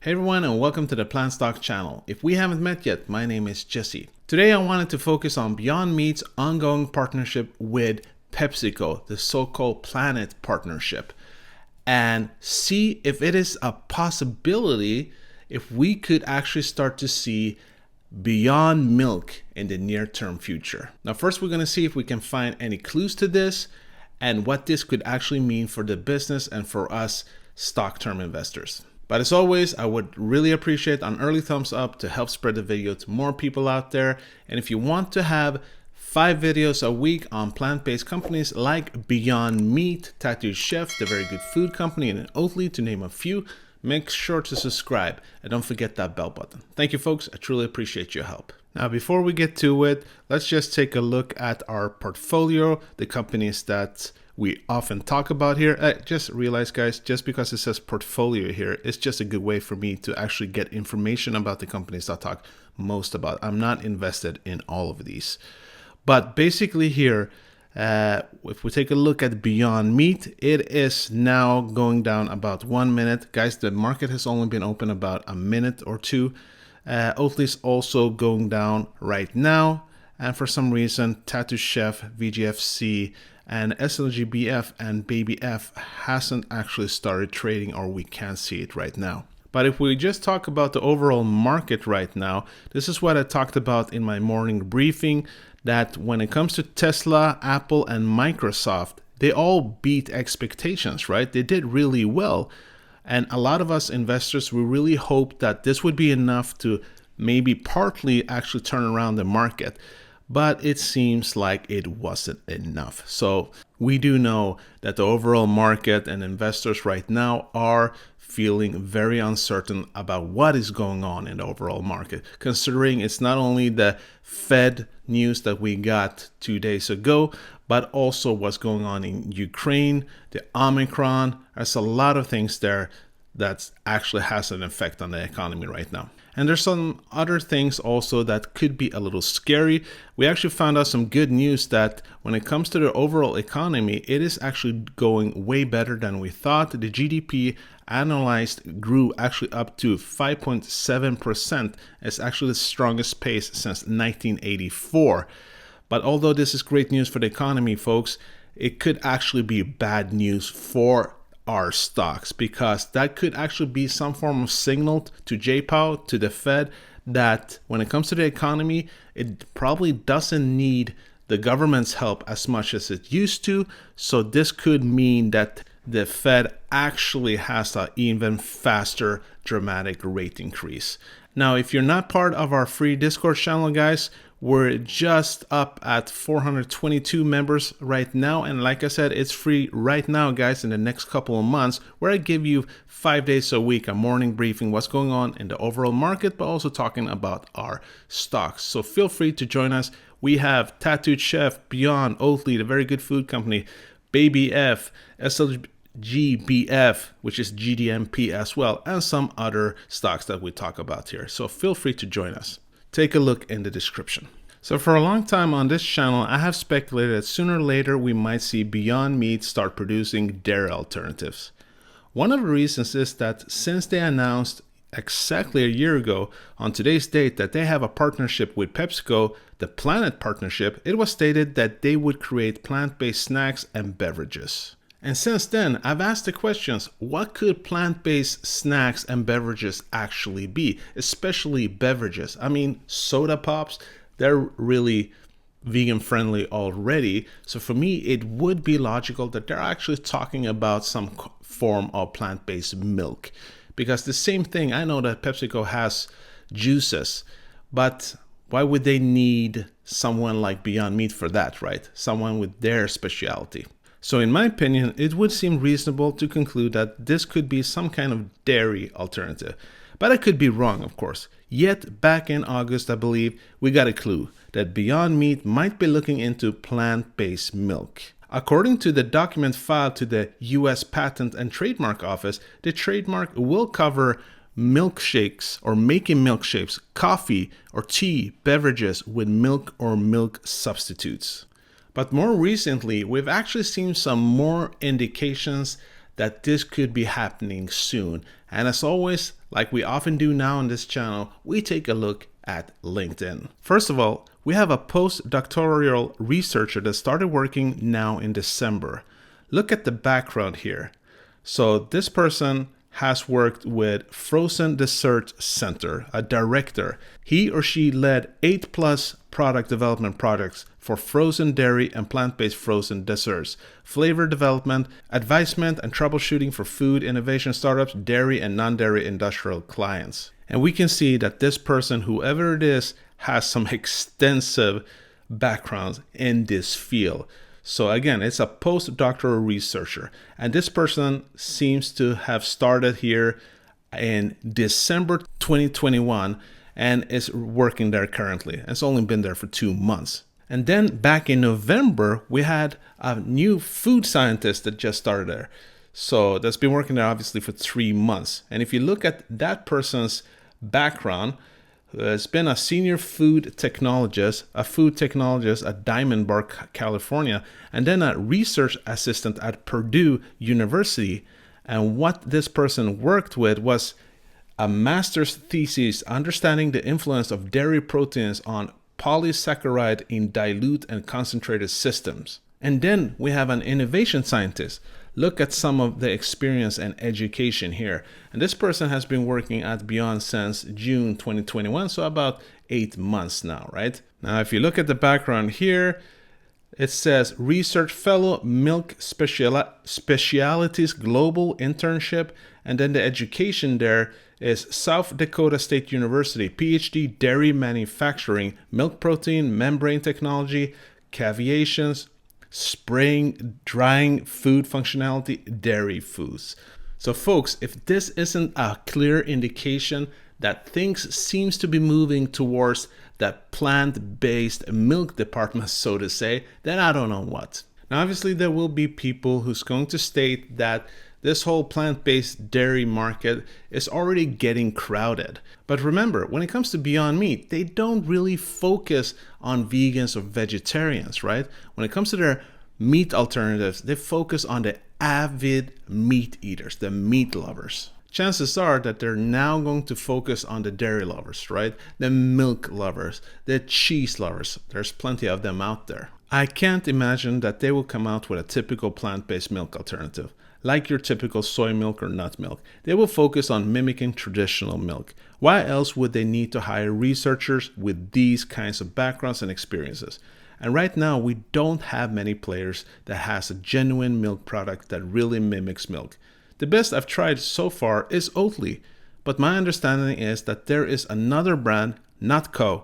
Hey everyone, and welcome to the PlantStock channel. If we haven't met yet, my name is Jesse. Today I wanted to focus on Beyond Meat's ongoing partnership with PepsiCo, the so-called Planet Partnership, and see if it is a possibility if we could actually start to see Beyond Milk in the near-term future. Now first we're going to see if we can find any clues to this and what this could actually mean for the business and for us stock-term investors. But as always, I would really appreciate an early thumbs up to help spread the video to more people out there. And if you want to have 5 videos a week on plant-based companies like Beyond Meat, Tattooed Chef, the Very Good Food Company, and Oatly, to name a few, make sure to subscribe and don't forget that bell button. Thank you folks, I truly appreciate your help. Now before we get to it, let's just take a look at our portfolio, the companies that we often talk about here. I just realized, guys, just because it says portfolio here, it's just a good way for me to actually get information about the companies I talk most about. I'm not invested in all of these. But basically here, if we take a look at Beyond Meat, it is now going down about 1 minute. Guys, the market has only been open about a minute or two. Oatly is also going down right now. And for some reason, Tattooed Chef, VGFC, and SLGBF and Baby F hasn't actually started trading, or we can't see it right now. But if we just talk about the overall market right now, this is what I talked about in my morning briefing, that when it comes to Tesla, Apple, and Microsoft, they all beat expectations, right? They did really well. And a lot of us investors, we really hoped that this would be enough to maybe partly actually turn around the market. But it seems like it wasn't enough. So we do know that the overall market and investors right now are feeling very uncertain about what is going on in the overall market, considering it's not only the Fed news that we got 2 days ago, but also what's going on in Ukraine, the Omicron. There's a lot of things there that actually has an effect on the economy right now. And there's some other things also that could be a little scary. We actually found out some good news that when it comes to the overall economy, it is actually going way better than we thought. The GDP annualized grew actually up to 5.7%. It's actually the strongest pace since 1984. But although this is great news for the economy, folks, it could actually be bad news for our stocks, because that could actually be some form of signal to J-Pow, to the Fed, that when it comes to the economy, it probably doesn't need the government's help as much as it used to. So this could mean that the Fed actually has an even faster dramatic rate increase. Now, if you're not part of our free Discord channel, guys, we're just up at 422 members right now. And like I said, it's free right now, guys, in the next couple of months, where I give you 5 days a week, a morning briefing, what's going on in the overall market, but also talking about our stocks. So feel free to join us. We have Tattooed Chef, Beyond, Oatly, the Very Good Food Company, Baby F, SLGBF, which is GDMP as well, and some other stocks that we talk about here. So feel free to join us. Take a look in the description. So for a long time on this channel, I have speculated that sooner or later we might see Beyond Meat start producing dairy alternatives. One of the reasons is that since they announced exactly a year ago on today's date that they have a partnership with PepsiCo, the Planet Partnership, it was stated that they would create plant-based snacks and beverages. And since then, I've asked the questions, what could plant-based snacks and beverages actually be? Especially beverages. I mean, soda pops, they're really vegan friendly already. So for me, it would be logical that they're actually talking about some form of plant-based milk. Because the same thing, I know that PepsiCo has juices, but why would they need someone like Beyond Meat for that, right? Someone with their specialty. So in my opinion, it would seem reasonable to conclude that this could be some kind of dairy alternative. But I could be wrong, of course. Yet back in August, I believe, we got a clue that Beyond Meat might be looking into plant-based milk. According to the document filed to the US Patent and Trademark Office, the trademark will cover milkshakes or making milkshakes, coffee or tea, beverages with milk or milk substitutes. But more recently, we've actually seen some more indications that this could be happening soon. And as always, Like we often do now on this channel, we take a look at LinkedIn. First of all, we have a postdoctoral researcher that started working now in December. Look at the background here. So this person has worked with Frozen Dessert Center, a director. He or she led 8+ product development projects for frozen dairy and plant-based frozen desserts, flavor development, advisement and troubleshooting for food innovation startups, dairy and non-dairy industrial clients. And we can see that this person, whoever it is, has some extensive backgrounds in this field. So again, it's a postdoctoral researcher, and this person seems to have started here in December 2021 and is working there currently. It's only been there for 2 months. And then back in November, we had a new food scientist that just started there. So that's been working there obviously for 3 months. And if you look at that person's background, has been a senior food technologist at Diamond Bar, California, and then a research assistant at Purdue University. And what this person worked with was a master's thesis understanding the influence of dairy proteins on polysaccharide in dilute and concentrated systems. And then we have an innovation scientist. Look at some of the experience and education here. And this person has been working at BYND since June 2021, so about 8 months now, right? Now, if you look at the background here, it says Research Fellow, Milk Specialities Global Internship, and then the education there is South Dakota State University, PhD, Dairy Manufacturing, Milk Protein, Membrane Technology, Caviations, Spraying, Drying, Food Functionality, Dairy Foods. So folks, if this isn't a clear indication that things seems to be moving towards that plant-based milk department, so to say, then I don't know what. Now, obviously, there will be people who's going to state that this whole plant-based dairy market is already getting crowded. But remember, when it comes to Beyond Meat, they don't really focus on vegans or vegetarians, right? When it comes to their meat alternatives, they focus on the avid meat eaters, the meat lovers. Chances are that they're now going to focus on the dairy lovers, right? The milk lovers, the cheese lovers. There's plenty of them out there. I can't imagine that they will come out with a typical plant-based milk alternative, like your typical soy milk or nut milk. They will focus on mimicking traditional milk. Why else would they need to hire researchers with these kinds of backgrounds and experiences? And right now, we don't have many players that has a genuine milk product that really mimics milk. The best I've tried so far is Oatly, but my understanding is that there is another brand, Nutco.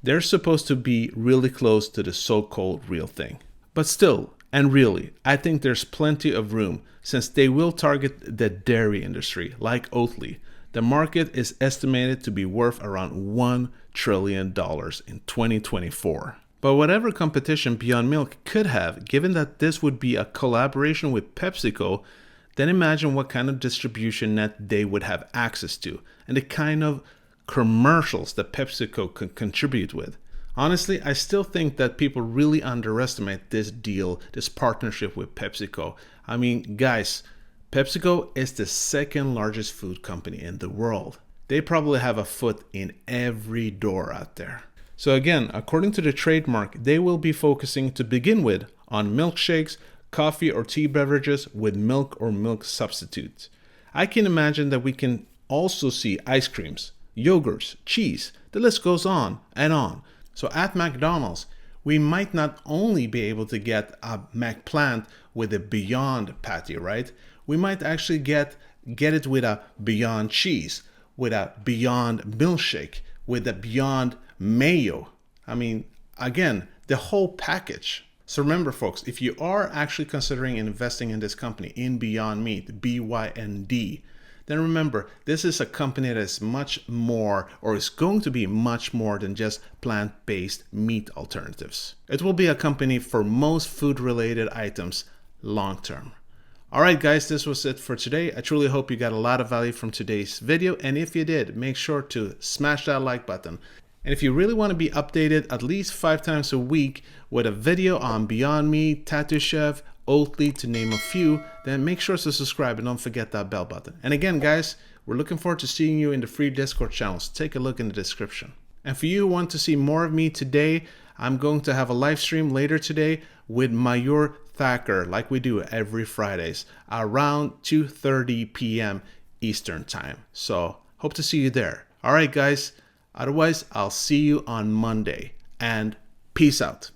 They're supposed to be really close to the so-called real thing. But still, and really, I think there's plenty of room since they will target the dairy industry like Oatly. The market is estimated to be worth around $1 trillion in 2024. But whatever competition Beyond Milk could have, given that this would be a collaboration with PepsiCo, then imagine what kind of distribution net they would have access to and the kind of commercials that PepsiCo can contribute with. Honestly, I still think that people really underestimate this deal, this partnership with PepsiCo. I mean, guys, PepsiCo is the second largest food company in the world. They probably have a foot in every door out there. So again, according to the trademark, they will be focusing to begin with on milkshakes, coffee or tea beverages with milk or milk substitutes. I can imagine that we can also see ice creams, yogurts, cheese, the list goes on and on. So at McDonald's, we might not only be able to get a McPlant with a Beyond patty, right? We might actually get it with a Beyond cheese, with a Beyond milkshake, with a Beyond mayo. I mean, again, the whole package. So remember, folks, if you are actually considering investing in this company, in Beyond Meat, BYND, then remember, this is a company that is much more, or is going to be much more than just plant-based meat alternatives. It will be a company for most food-related items long-term. All right, guys, this was it for today. I truly hope you got a lot of value from today's video. And if you did, make sure to smash that like button. And if you really want to be updated at least 5 times a week with a video on Beyond Meat, Tattoo Chef, Oatly, to name a few, then make sure to subscribe and don't forget that bell button. And again, guys, We're looking forward to seeing you in the free Discord channels. Take a look in the description. And for you who want to see more of me today, I'm going to have a live stream later today with Mayur Thacker, like we do every Fridays, around 2:30 p.m. Eastern Time. So hope to see you there. All right, guys. Otherwise, I'll see you on Monday. And peace out.